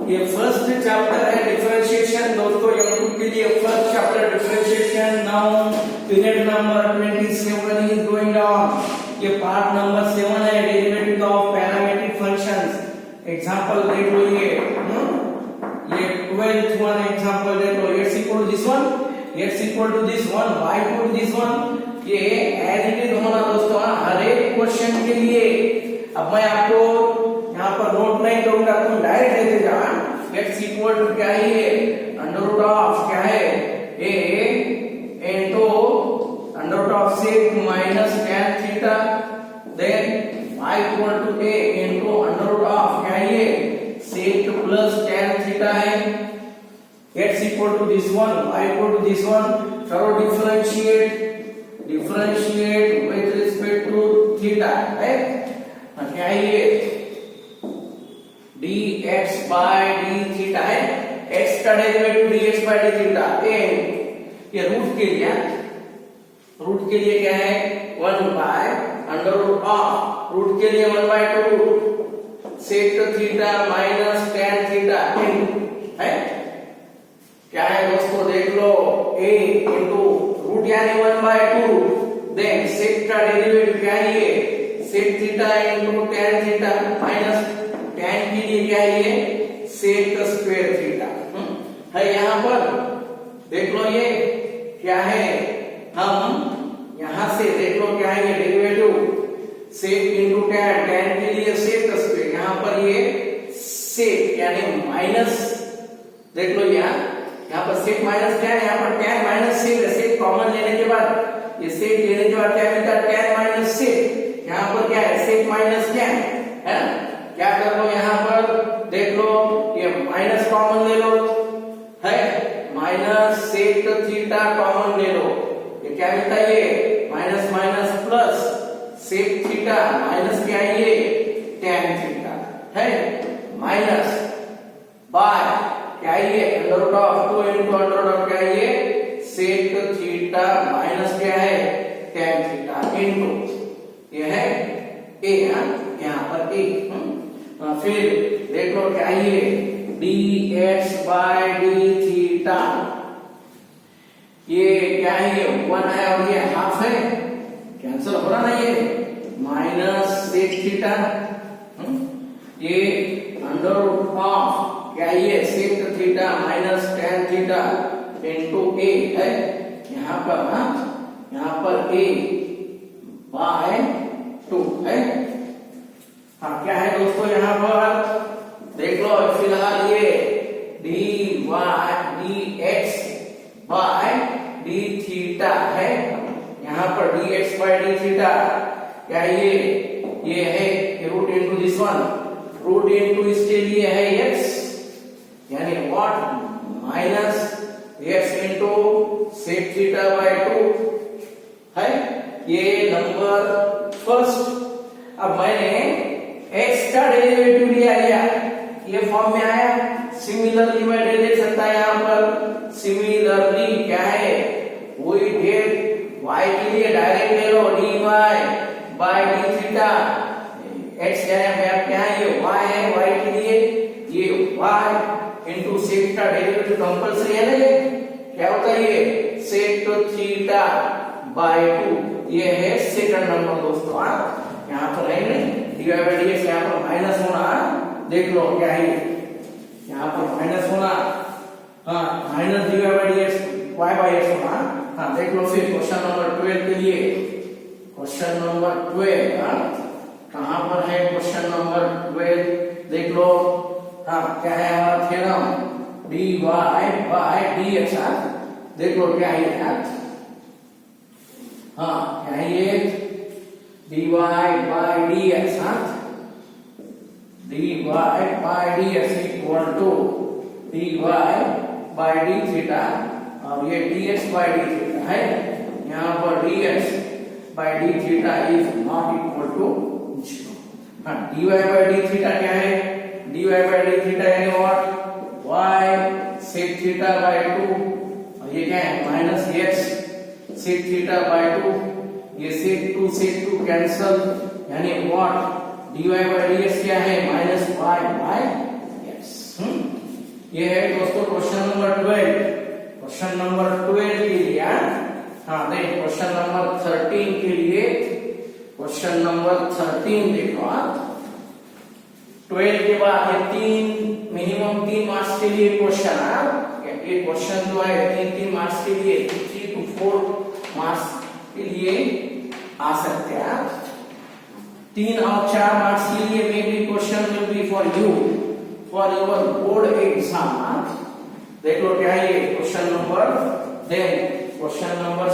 ये first chapter है differentiation दोस्तों, M2 के लिए first chapter differentiation. Now period number 27 is going on. ये पार्ट नंबर 7 है, derivative of parametric functions. Example देख लो, ये 12th वन एग्जांपल देख लो। x equal to this one, x equal to this one, y equal to this one. ये as it is होना दोस्तों हर एक क्वेश्चन के लिए। अब मैं आपको यहाँ पर नोट नहीं करूंगा, तुम डायरेक्ट लेते जाना। x इक्वल टू क्या है, ये अंडर रूट ऑफ क्या है, a into under root of sec minus tan theta, then y equal to a into under root of क्या है, ये sec प्लस tan थीटा है। x equal to this one, y equal to this one. करो differentiate with respect to theta है क्या है, ये dx by d theta है। x का derivative dx by d theta ये रूट के लिए क्या है 1 by under root of, root के लिए 1 by 2 sec theta minus tan theta है क्या है दोस्तों, देख लो a इनटू रूट यानी 1 by 2, देन sec का डेरिवेटिव क्या है, ये sec theta into tan theta minus tan के लिए क्या है, ये sec स्क्वायर थीटा है। यहाँ पर देख लो ये क्या है, हम यहां से देख लो क्या है, ये derivative sec into tan, tan के लिए sec स्क्वायर, यहाँ पर ये sec यानी माइनस, देख लो यहाँ पर sec माइनस tan, यहाँ पर tan माइनस sec कॉमन लेने के बाद ये sec लेने के बाद क्या मिलता है, tan माइनस sec। यहाँ पर क्या है sec माइनस tan है, क्या कर लो यहाँ पर देख लो ये माइनस कॉमन ले लो है, माइनस sec थीटा कॉमन ले लो, ये क्या मिलता है, ये minus minus plus sec theta minus क्या है, ये tan थीटा है, माइनस बाय क्या है, ये under root of 2 into under root of क्या है, ये sec थीटा माइनस क्या है tan थीटा इनटू ये है a, यहाँ पर a। फिर देख लो क्या है, ये dx by d थीटा, ये क्या है, ये 1 है और ये हाफ है, कैंसिल हो रहा ना, ये माइनस sec थीटा, ये अंडर रूट ऑफ क्या है, ये sec theta minus tan theta into a है यहाँ पर a बाय 2 है। हाँ क्या है दोस्तों, यहाँ पर देख लो फिलहाल ये dx बाय d थीटा है, यहाँ पर dx बाय d थीटा क्या है, ये है root into this one, root into इसके लिए है x यानी what minus x into sec theta by 2 है, ये नंबर फर्स्ट। अब मैंने x का डेरिवेटिव लिया, ये फॉर्म में आया। सिमिलरली मैं दे सकता है यहाँ पर, सिमिलरली क्या है, वही डेट y के लिए डायरेक्ट ले लो dy by d theta, x क्या है, ये y है, y के लिए ये y इनटू sec का डेरिवेटिव कंपल्सरी है ना, ये क्या होता है, ये sec थीटा बाय 2, ये है सेकंड नंबर दोस्तों। यहाँ पर है नहीं dy बाय dx, यहाँ पर माइनस होना, देख लो क्या है, यहाँ पर माइनस होना, हाँ minus dy by dx y by x होना। हाँ देख लो फिर क्वेश्चन नंबर 12 के लिए, क्वेश्चन नंबर 12 कहाँ पर है, क्वेश्चन नंबर 12 देख लो। हाँ क्या है हमारा थ्योरम, dy बाय dx, देख लो क्या है यार, हाँ क्या है ये dy by dx, dy by dx equal to dy by d theta, और ये dx बाय d थीटा है, यहाँ पर dx by d theta is not equal to 0। हाँ dy बाय d थीटा क्या है, dy बाय d थीटा यानी what y sec theta by 2, और ये क्या है minus x sec theta by 2, ये sec 2 कैंसल यानी व्हाट dy बाय dx क्या है माइनस y बाय x। ये है दोस्तों क्वेश्चन नंबर 12। क्वेश्चन नंबर 12 के लिए हाँ देख क्वेश्चन नंबर 13 के लिए क्वेश्चन नंबर 13 देखो 12 के बाद ये तीन मिनिमम 3 मार्क्स के लिए क्वेश्चन ये क्वेश्चन जो है 3 मार्क्स के लिए 3 to 4 मार्क्स के लिए आ सकते हैं 3 और 4 मार्क्स के लिए may be question will be for you for your board exam. देख लो क्या है ये question number then question number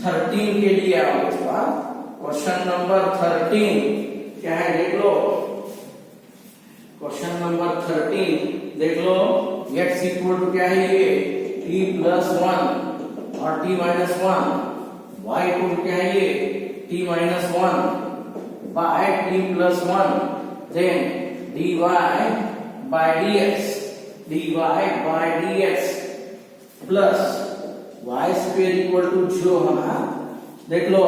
13 के लिए आओ इसका क्वेश्चन नंबर 13 क्या है देख लो क्वेश्चन नंबर 13 देख लो x इक्वल टू क्या है ये t प्लस 1 और t minus 1 y equal to क्या है ये t minus 1 by t plus 1 then dy by dx plus y square equal to 0 हमारा देख लो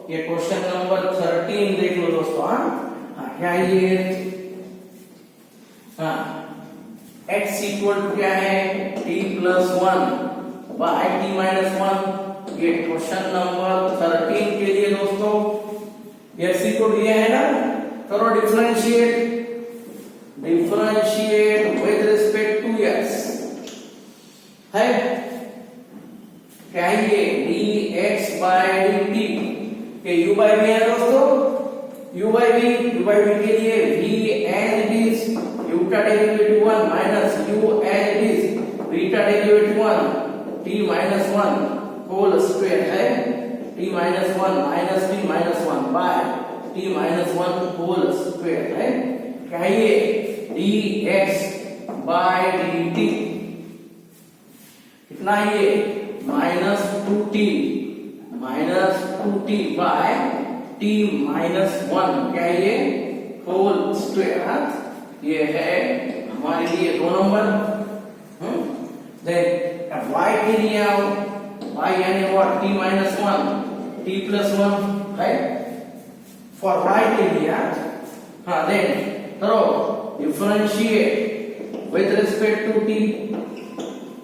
ये क्वेश्चन नंबर 13 देख लो दोस्तों क्या ये x इक्वल टू क्या है t plus 1 by t minus 1 ये क्वेश्चन नंबर 13 के लिए दोस्तों x इक्वल टू ये है ना करो differentiate with respect to x है क्या है ये dx बाय dt के u बाय v है दोस्तों u बाय v के लिए v as it is u का derivative 1 minus u as it is v का derivative 1 t minus 1 whole square है t minus 1 minus t minus 1 by t minus 1 whole square है क्या ये dx बाय dt कितना ये minus 2t bye t minus 1 क्या ये होल स्क्वायर ये है हमारे लिए 2 नंबर देन अब y के लिए आओ y यानी what t minus 1 t plus 1 right for y के लिए हाँ देन करो differentiate with respect to t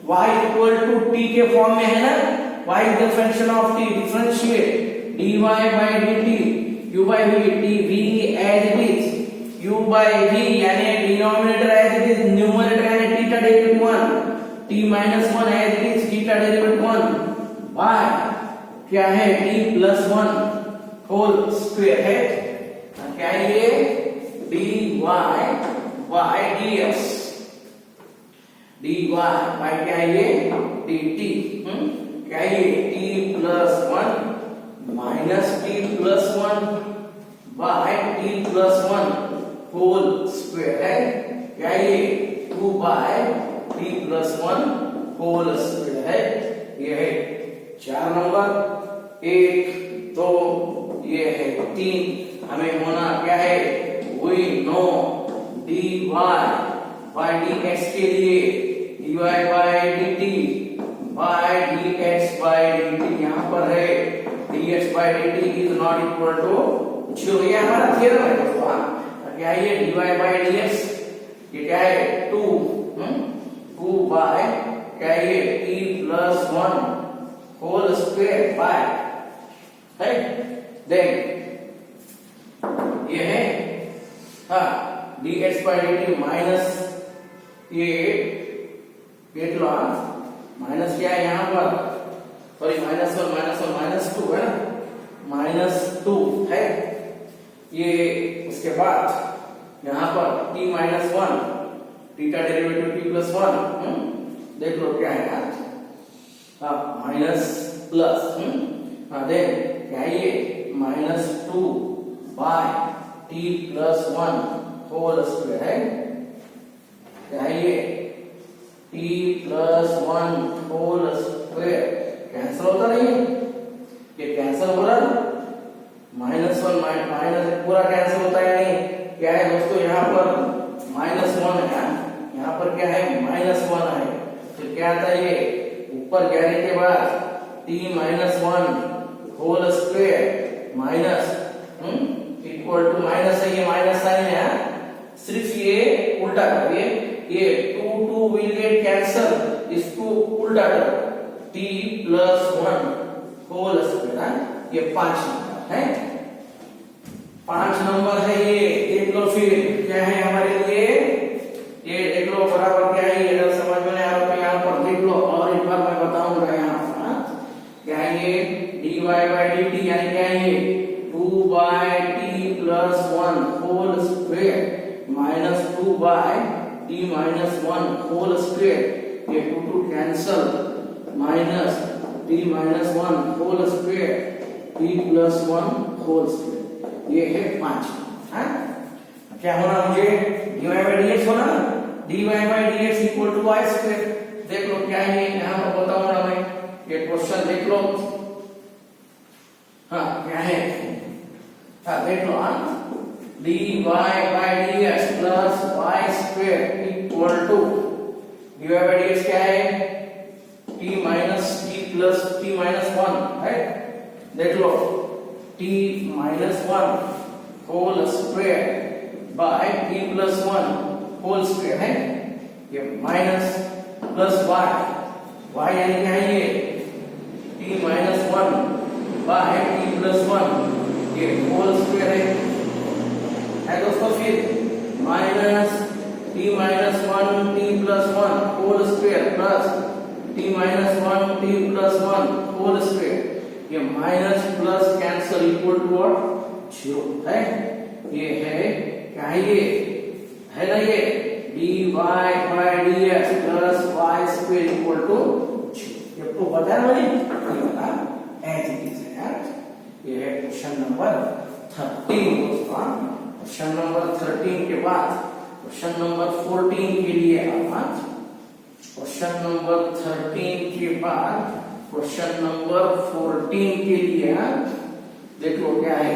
y equal to t के फॉर्म में है ना y is the function of t differentiate dy by dt u by v dv as it is u by v यानी denominator as it is numerator यानी t का derivative 1 t minus 1 as it is t का derivative 1 bye क्या है t plus 1 whole square है क्या है ये dy by dx dy by क्या है ये dt क्या है ये t plus 1 minus t plus 1 by t plus 1 whole square है क्या ये 2 by t plus 1 whole square है ये है 4 नंबर 1 2 ये है 3 हमें होना क्या है we know dy by dx के लिए dy by dt by dx by dt यहाँ पर है dx by dt is not equal to 0 ये हमारा थ्योरम है दोस्तों क्या है ये dy बाय dx ये क्या है 2 बाय क्या है ये t plus 1 whole square by right then ये है हाँ dx बाय dt माइनस ये लो माइनस क्या है यहाँ पर सॉरी माइनस 1 माइनस 2 है ना माइनस 2 है ये उसके बाद यहाँ पर t माइनस 1 t का डेरिवेटिव t प्लस 1 देख लो क्या है माइनस प्लस देन क्या है ये minus 2 by t plus 1 whole square है क्या है ये t plus 1 whole square cancel होता नहीं ये कैंसिल हो रहा माइनस 1 माइनस पूरा कैंसिल होता है नहीं क्या है दोस्तों यहाँ पर माइनस 1 है यहाँ पर क्या है माइनस 1 है तो क्या आता है ये ऊपर जाने के बाद t minus 1 whole square minus equal to minus है ये माइनस साइन है सिर्फ ये उल्टा करिए ये 2 विल गेट कैंसल, इसको उल्टा करो, t प्लस 1 होल स्क्वायर, ये 5 नंबर है, 5 नंबर है ये। देख लो फिर क्या है हमारे लिए, ये देख लो बराबर क्या है, ये अगर समझ में नहीं आ रहा तो यहाँ पर देख लो और एक बार मैं बताऊंगा। यहाँ पर क्या है ये dy by dt यानी क्या है ये 2 by t plus 1 whole square minus 2 by t minus 1 whole square, ये 2 cancel, minus t minus 1 whole square t plus 1 whole square, ये है 5। हाँ क्या होना मुझे dy by dx होना ना, dy by dx equal to y square. देख लो क्या है यहाँ पर बताऊंगा मैं, ये क्वेश्चन देख लो। हाँ क्या है, हाँ देख लो, हाँ dy by dx plus y square equal to dy by dx क्या है t minus t plus t minus 1 है। देख लो t minus 1 whole square by t plus 1 whole square है, ये माइनस प्लस y, y यानी क्या है ये t minus 1 by t plus 1, ये होल स्क्वायर है दोस्तों। फिर minus t minus 1 t plus 1 whole square plus t minus 1 t plus 1 whole square, ये minus plus cancel equal to what 0 है। ये है क्या है, ये है ना ये dy by dx plus y square equal to 0, ये तो बताया मैंने, ये बता ऐसे कैसे यार। ये है क्वेश्चन नंबर 13 दोस्तों। क्वेश्चन नंबर 13 के बाद क्वेश्चन नंबर 14 के लिए आप, क्वेश्चन नंबर 13 के बाद क्वेश्चन नंबर 14 के लिए देख लो क्या है।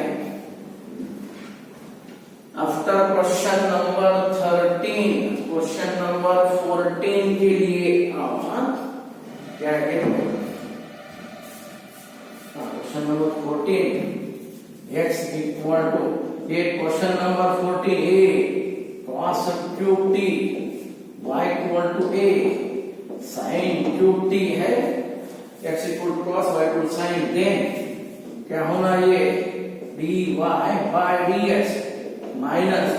After question number 13 question number 14 के लिए क्या है, question number 14 x equal to, ये question number 14 a cos cube t y equal to a sin cube t है, x equal to cos y equal sin, then क्या होना ये dy by dx minus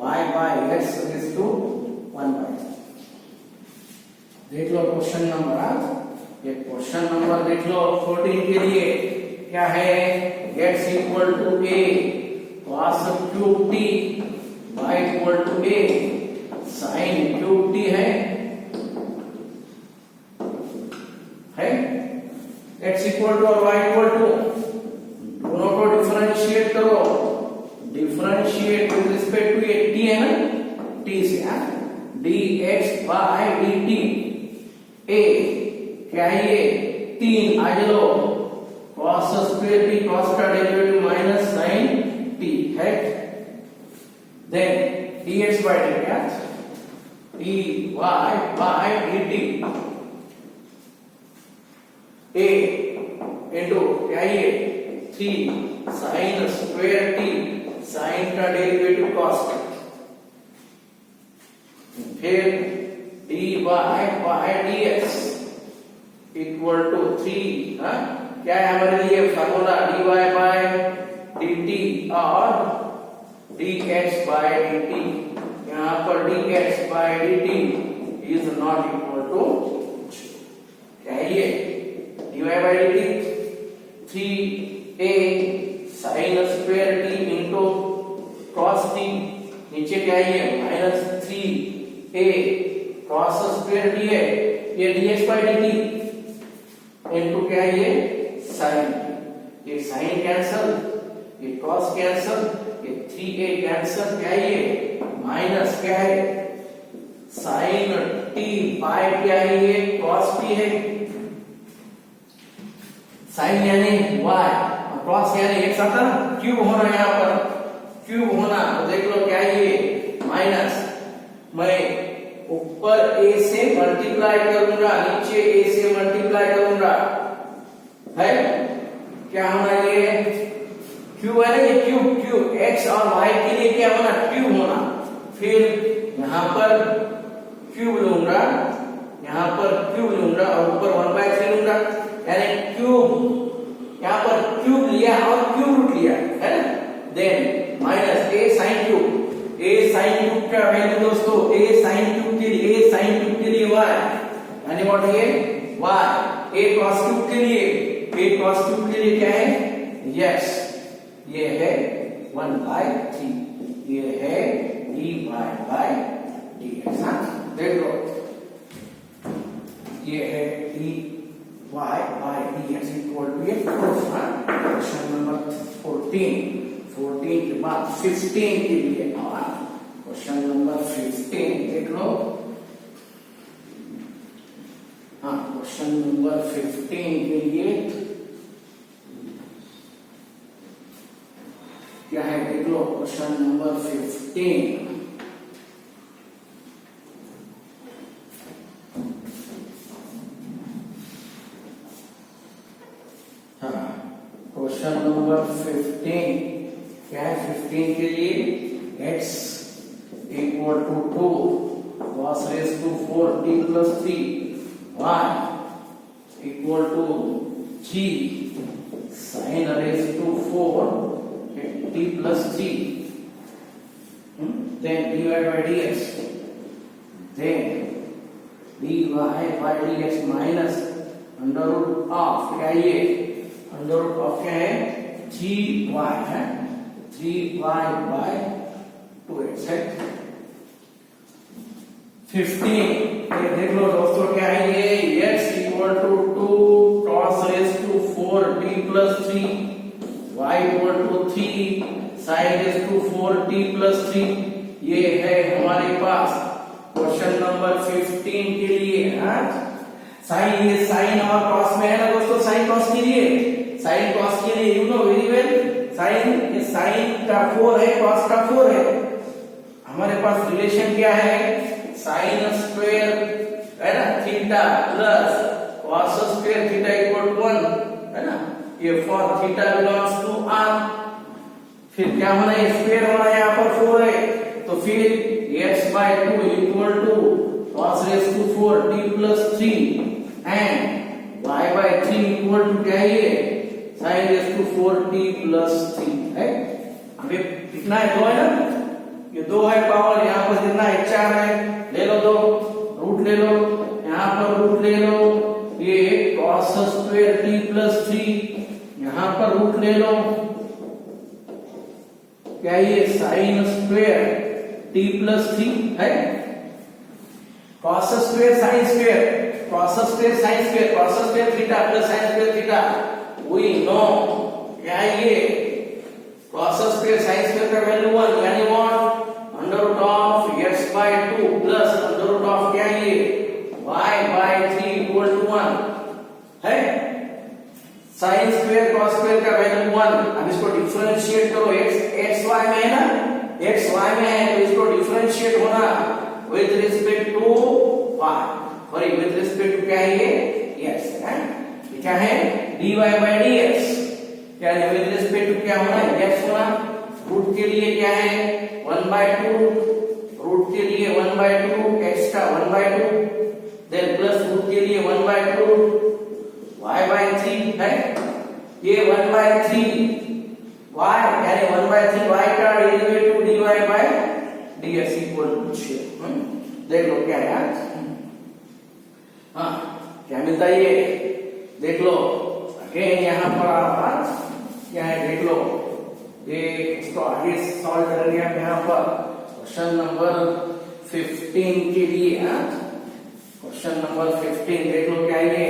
y by x is to 1 by। देख लो question number, ये question number देख लो 14 के लिए क्या है, x equal to a cos cube t y equal to a sin cube t है x इक्वल टू और y इक्वल टू, दोनों को डिफरेंशिएट करो, डिफरेंशिएट विद रिस्पेक्ट टू ये t है ना, t से dx बाय dt, a क्या है ये 3 आ जाओ, cos स्क्वायर t cos का डेरिवेटिव माइनस sin t है, देन dx बाय dt क्या dy by dt, a into क्या ये 3 sin स्क्वायर t, sin का डेरिवेटिव cos, फिर dy by dx equal to 3, क्या है हमारे लिए फार्मूला dy बाय dt और dx बाय dt, यहाँ पर dx by dt is not equal to, क्या है ये dy by dt 3a sin square t into cos t, नीचे क्या है ये minus 3a cos square t है, ये dx बाय dt इनटू क्या है ये sin, ये sin कैंसल, ये cos कैंसल, ये 3a कैंसल, क्या है ये माइनस क्या है sin t बाय क्या है ये cos t है, sin यानी y cos यानी x आता ना, क्यूब होना यहाँ पर, क्यूब होना, तो देख लो क्या है ये माइनस, मैं ऊपर a से मल्टीप्लाई करूंगा, नीचे a से मल्टीप्लाई करूंगा, है क्या होना ये क्यूब है ना, ये क्यूब x और y के लिए क्या होना क्यूब होना, फिर यहाँ पर पर क्यूब लूंगा और ऊपर 1/3 लूंगा, यानी क्यूब यहाँ पर क्यूब लिया और क्यूब रूट लिया है ना, then minus a sin cube, a sin cube का वैल्यू दोस्तों a sin क्यूब के लिए y, यानी व्हाट ये y, a cos क्यूब के लिए क्या है yes, ये है 1/3, ये है dy by dx, हाँ देख लो ये है dy by dx equal to ये क्वेश्चन नंबर 14 के बाद 15 के लिए क्वेश्चन नंबर 15 देख लो, हाँ क्वेश्चन नंबर 15 के लिए क्या है देख लो, क्वेश्चन नंबर 15 क्वेश्चन नंबर 15 क्या है, 15 के लिए x equal to 2 cos raised to 4t plus 3, y equal to g sin raised to 4t plus 3, then dy by dx, then dy by dx minus under root of क्या ये under root of क्या है जी Y है 3y by 2x है 15। ये देख लो दोस्तों क्या है ये x equal to 2 cos raised to 4t plus 3, y equal to 3 sin raised to 4t plus 3, ये है हमारे पास क्वेश्चन नंबर 15 के लिए। साइन ये साइन और कॉस में है ना दोस्तों, साइन कॉस के लिए you know very well, sine ये साइन का 4 है, कॉस का 4 है, हमारे पास रिलेशन क्या है साइन स्क्वायर है ना theta plus cos square theta equal to 1 है ना, ये for theta belongs to r, फिर क्या होना है स्क्वायर होना है, यहाँ पर 4 है तो फिर x by 2 equal to cos raised to 4t plus 3 and y by 3 equal to क्या है sin raised to 4t plus 3 है। अभी कितना है 2 है ना, ये 2 है पावर, यहाँ पर कितना है 4 है, ले लो 2 रूट ले लो, यहाँ पर रूट ले लो, ये cos स्क्वायर t plus 3, यहाँ पर रूट ले लो, क्या ये sin स्क्वायर t plus 3 है, cos square sin square, cos square sin square, cos square theta plus sin square theta, we know क्या ये cos स्क्वायर sin स्क्वायर का वैल्यू 1, यानी what under root of x by 2 plus under root of क्या ये y by 3 equal to 1 है, sin square cos square का value 1। अब इसको डिफरेंशिएट करो, x y में है ना, x y में है तो इसको डिफरेंशिएट होना with respect to y, sorry with respect to क्या है ये x है, ये क्या है dy by dx, क्या है with respect to क्या होना है x होना, रूट के लिए क्या है 1/2, रूट के लिए 1/2 x का 1/2, देन प्लस रूट के लिए 1/2 y by 3 है, ये 1/3 y यानी 1/3 y का derivative dy by dx equal to 6। देख लो क्या है, हाँ क्या मिलता है ये देख लो, अगेन यहाँ पर आप क्या है देख लो, ये इसको आगे सॉल्व करेंगे आप यहाँ पर क्वेश्चन नंबर 15 के लिए, क्वेश्चन नंबर 15 देख लो क्या है ये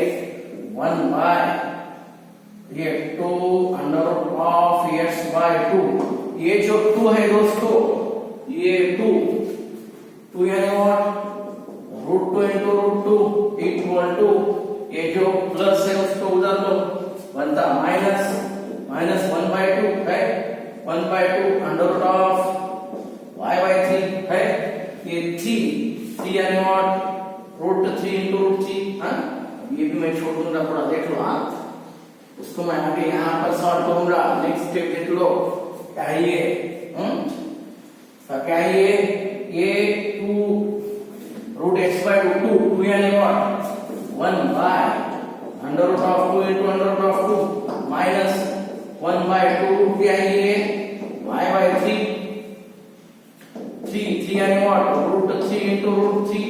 1 by ये 2 under root of x by 2, ये जो 2 है दोस्तों ये 2 यानी what root 2 into root 2 equal to ये जो प्लस है उसको उधर लो बनता माइनस 1/2 है, 1/2 under root of y by 3 है, ये 3 यानी व्हाट रूट 3 इंटू रूट 3, हाँ ये भी मैं छोड़ दूंगा थोड़ा देख लो, हाँ उसको मैं आगे यहाँ पर सॉल्व करूंगा। नेक्स्ट स्टेप देख लो क्या है ये, क्या है ये 2 रूट x by 2 यानी what 1 by under root of 2 into under root of 2 minus 1 by 2 root क्या है ये y बाय 3 यानी what root 3 into root 3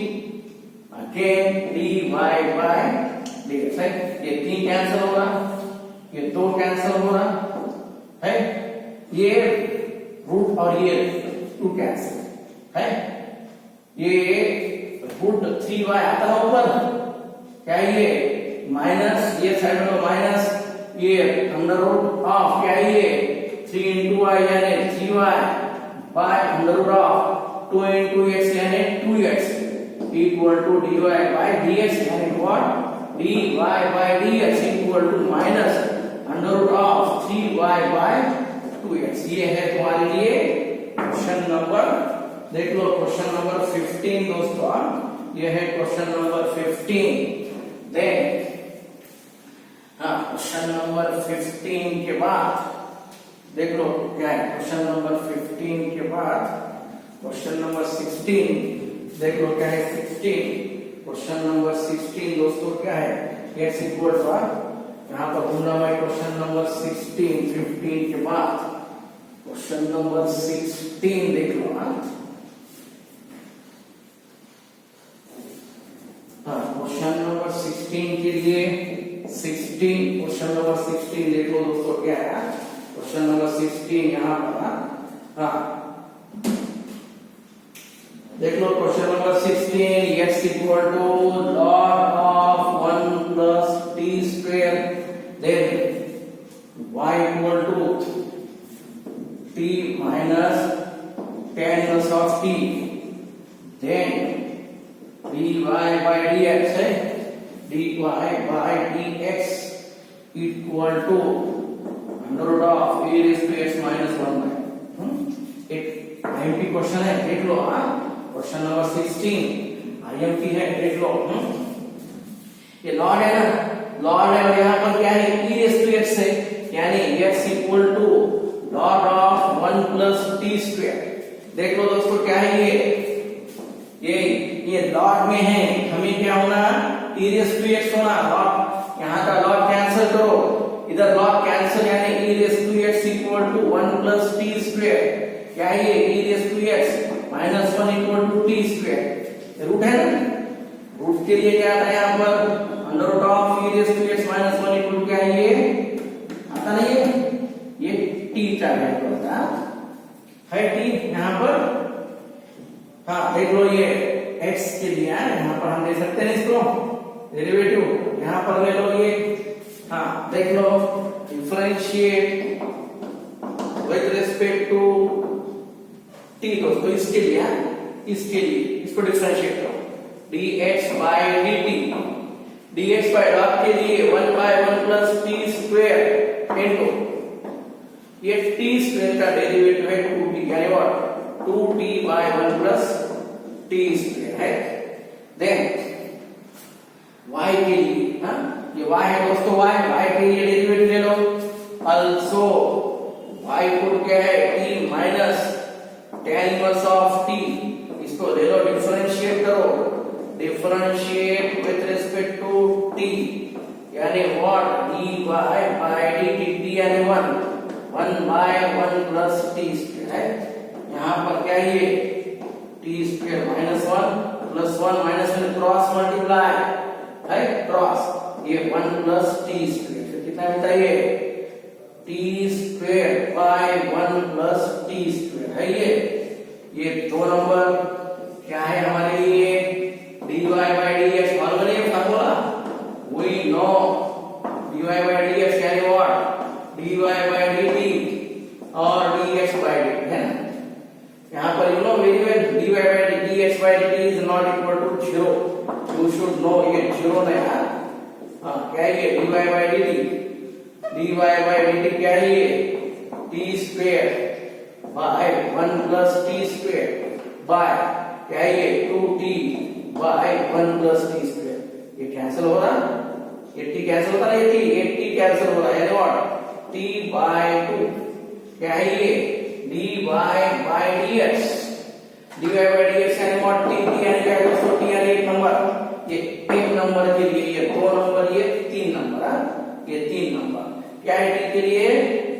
again dy by dx है। ये 3 कैंसिल होगा, ये 2 कैंसिल हो रहा है, ये रूट और ये 2 कैंसिल है, ये रूट 3y आता है ऊपर क्या ये माइनस ये साइड में माइनस ये अंडर रूट ऑफ क्या ये 3 इंटू y यानी 3y by under root of 2 into x यानी 2x equal to dy by dx यानी what dy by dx equal to minus under root of 3y by 2x। ये है तुम्हारे लिए question number, देख लो क्वेश्चन नंबर 15 दोस्तों, ये है question number 15। Then question number 15 के बाद देख लो क्या है, क्वेश्चन नंबर 15 के बाद क्वेश्चन नंबर 16 देख लो क्या है 16। क्वेश्चन नंबर 16 दोस्तों क्या है, x इक्वल टू यहाँ पर ढूंढना है क्वेश्चन नंबर 16 15 के बाद क्वेश्चन नंबर 16 देख लो। क्वेश्चन नंबर 16 के लिए 16 क्वेश्चन नंबर 16 देख लो दोस्तों क्या है, क्वेश्चन नंबर 16 यहाँ पर देख लो question number 16 x equal to log of 1 plus T square then y equal to t minus tan plus of t then dy by dx है dy by dx equal to under root of a raised to x minus 1 by एक IMP क्वेश्चन है देख लो। Question number 16 IMP है देख लो। ये लॉग है ना, लॉग है और यहाँ पर क्या है e raised to x है यानी x equal to log of 1 plus T square. देख लो दोस्तों क्या है ये लॉग में है, हमें क्या होना e raised to x होना, लॉग यहाँ का लॉग कैंसिल करो, इधर लॉग कैंसिल यानी e raised to x equal to 1 plus T square क्या है ये e raised to x minus 1 equal to t square root है ना, रूट के लिए क्या आता है यहाँ पर under root of e raised to x minus 1 equal to क्या है ये आता नहीं है, ये टी का वैल्यू होता है टी यहाँ पर। देख लो ये x के लिए यहाँ पर हम ले सकते हैं इसको डेरिवेटिव, यहाँ पर ले लो ये देख लो differentiate with respect to t दोस्तों, इसके लिए इसको डिफरेंशिएट करो dx by dt, dx by dot के लिए 1 by 1 plus t square into ये t square का डेरिवेटिव है 2t यानी what 2t by 1 plus t square है। देन y के लिए ये y है दोस्तों, y के लिए डेरिवेटिव ले लो, also y को क्या है t minus tan inverse of t, इसको ले लो डिफरेंशिएट करो, differentiate with respect to t यानी what dy by dt t यानी 1 by 1 plus t स्क्वायर है। यहाँ पर क्या ये t square minus 1 plus 1 minus में क्रॉस मल्टीप्लाई है क्रॉस ये 1 प्लस t स्क्वायर कितना मिलता है t square by 1 plus t square है ये 2 नंबर क्या है हमारे लिए dy by dx मालूम है ये formula we know dy by dx यानी व्हाट dy by dt और dx by dt है ना। यहाँ पर you know very well dy by dx by dt is not equal to 0, you should know ये 0 नहीं है। क्या है ये dy by dt क्या है ये t square by 1 plus t square by क्या है ये 2t by 1 plus t square, ये कैंसिल हो रहा, ये t कैंसिल होता है, ये t कैंसिल हो रहा है यानी व्हाट t बाय 2 क्या है ये dy by dx dy by dx यानी व्हाट t यानी क्या है दोस्तों t यानी एक नंबर, ये एक नंबर के लिए ये ये 3 नंबर क्या है t के लिए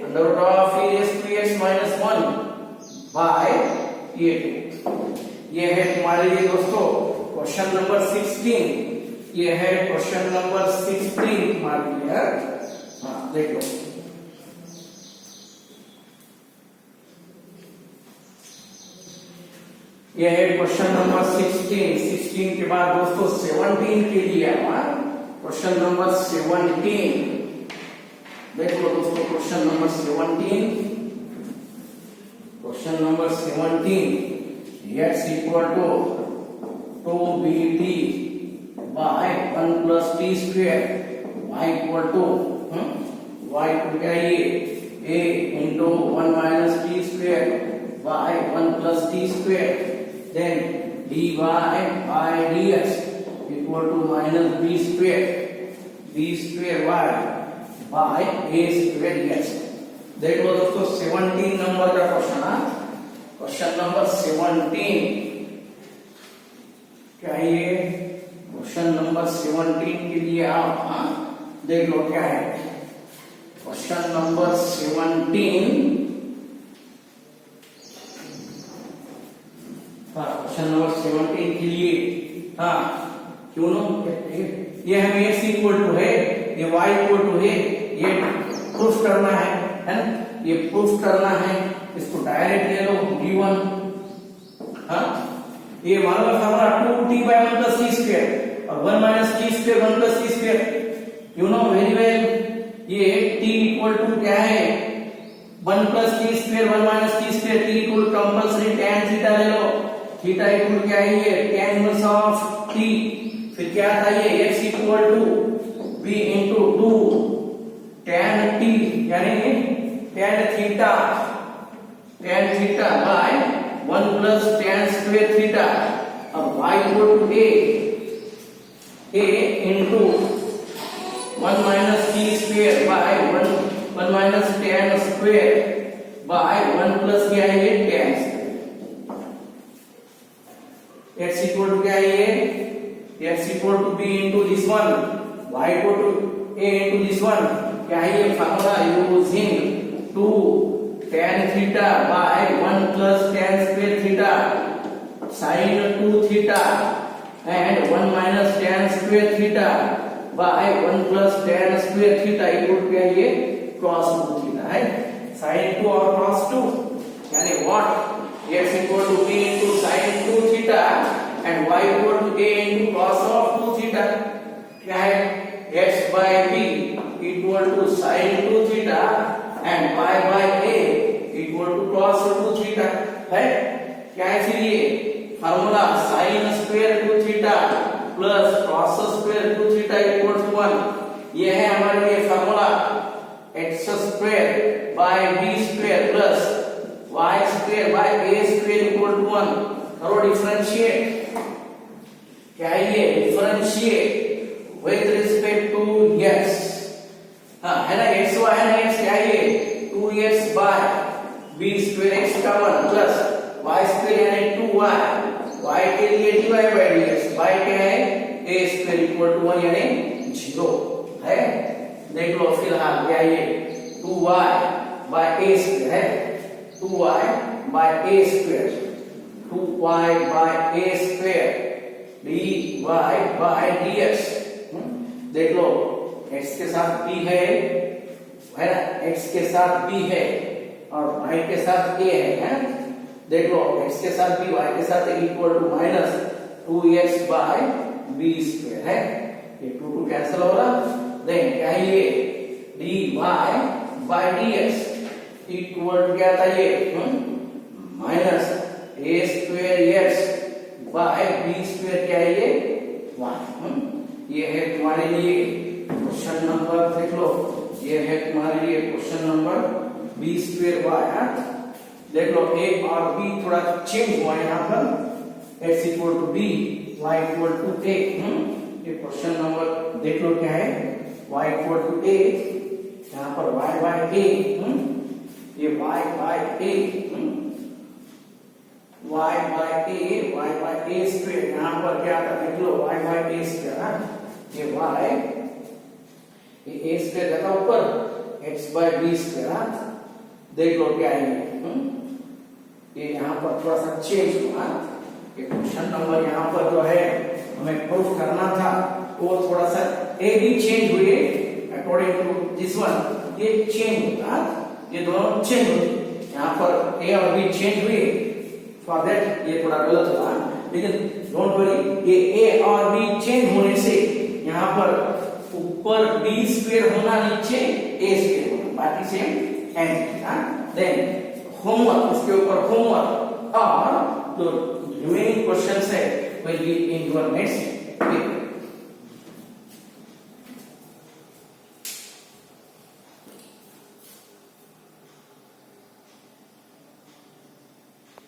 under root of e raise to x minus 1 by ये 2। ये है तुम्हारे लिए दोस्तों क्वेश्चन नंबर 16। ये है क्वेश्चन नंबर 16 तुम्हारे लिए। हाँ देख लो, ये है क्वेश्चन नंबर 16। 16 के बाद दोस्तों 17 के लिए हमारा क्वेश्चन नंबर 17। देखो दोस्तों question number 17। Question number 17 x equal to 2bt by 1 plus T square y equal to क्या ये a into 1 minus t square by 1 plus T square then dy by dx equal to minus b square y by a square dx। देखो दोस्तों 17 number का question है। Question number 17 क्या है ये question number 17 के लिए आप देख लो क्या है क्वेश्चन नंबर 17। क्वेश्चन नंबर 17 के लिए हाँ क्यों नो ये हमें x इक्वल टू है, ये y इक्वल टू है, ये प्रूफ करना है ना, ये प्रूफ करना है। इसको डायरेक्ट ले लो d1। हाँ ये मान लो हमारा 2t by 1 plus t square और 1 minus t square 1 plus t square you know very well. ये t इक्वल टू क्या है 1 plus t square 1 minus t square t equal compulsory tan theta ले लो। थीटा इक्वल क्या है ये tan inverse of t। फिर क्या था ये x equal to b into 2 tan t यानी tan theta by 1 plus tan square theta और y equal to a into 1 minus t square by 1 minus tan square by 1 plus क्या है ये tan। x equal to क्या है ये x equal to b into this one y equal to a into this one क्या है ये formula using 2 tan theta by 1 plus tan square theta sin 2 theta and 1 minus tan square theta by 1 plus tan square theta equal क्या है ये cos 2 theta है। sin 2 और cos 2 यानी what x equal to b into sin 2 theta and y equal to a into cos of 2 theta। क्या है x by b equal to sin 2 theta and y by a equal to cos 2 theta है। क्या है फिर ये formula sin square 2 theta plus cos square 2 theta equal to 1। ये है हमारे लिए formula x square by b square plus y square by a square equal to 1। करो डिफरेंशिएट। क्या है ये differentiate with respect to x। हाँ है ना x y है ना x क्या है ये 2x by b square x का 1 प्लस y square यानी 2y y के लिए dy by dx y क्या है a square equal to 1 यानी 0 है। देख लो फिलहाल क्या ये 2y by a square है 2y by a square 2y by a square dy by dx। देख लो x के साथ b है ना, x के साथ b है और y के साथ a है ना। देख लो x के साथ b y के साथ equal to minus 2x by b square है। ये 2 कैंसिल होगा। देन क्या है ये dy by dx इक्वल क्या था ये minus a square x by b square क्या है ये 1। ये है तुम्हारे लिए क्वेश्चन नंबर देख लो, ये है तुम्हारे लिए question number b square y। देख लो a और b थोड़ा चेंज हुआ यहाँ पर x equal to b y equal to a। ये क्वेश्चन नंबर देख लो क्या है y इक्वल टू a यहाँ पर y बाय a ये y by a y by a square यहाँ पर क्या था देख लो y by a स्क्वायर। ये y ये ए स्क्वायर जाता ऊपर, एक्स बाय बी स्क्वायर। देख लो क्या है ये यहाँ पर थोड़ा सा चेंज हुआ। ये क्वेश्चन नंबर यहाँ पर जो है हमें प्रूफ करना था वो थोड़ा सा ए भी चेंज हुए अकॉर्डिंग टू दिस वन, ये चेंज होता, ये दोनों चेंज होते, यहाँ पर ए और बी चेंज हुए, फॉर दैट ये थोड़ा गलत हुआ। लेकिन डोंट वरी, ये ए और बी चेंज होने से यहाँ पर ऊपर बी स्क्वायर होना, नीचे ए स्क्वायर होना, बाकी सेम एंड। देन होमवर्क, इसके ऊपर होमवर्क और जो रिमेनिंग क्वेश्चंस है will be in your next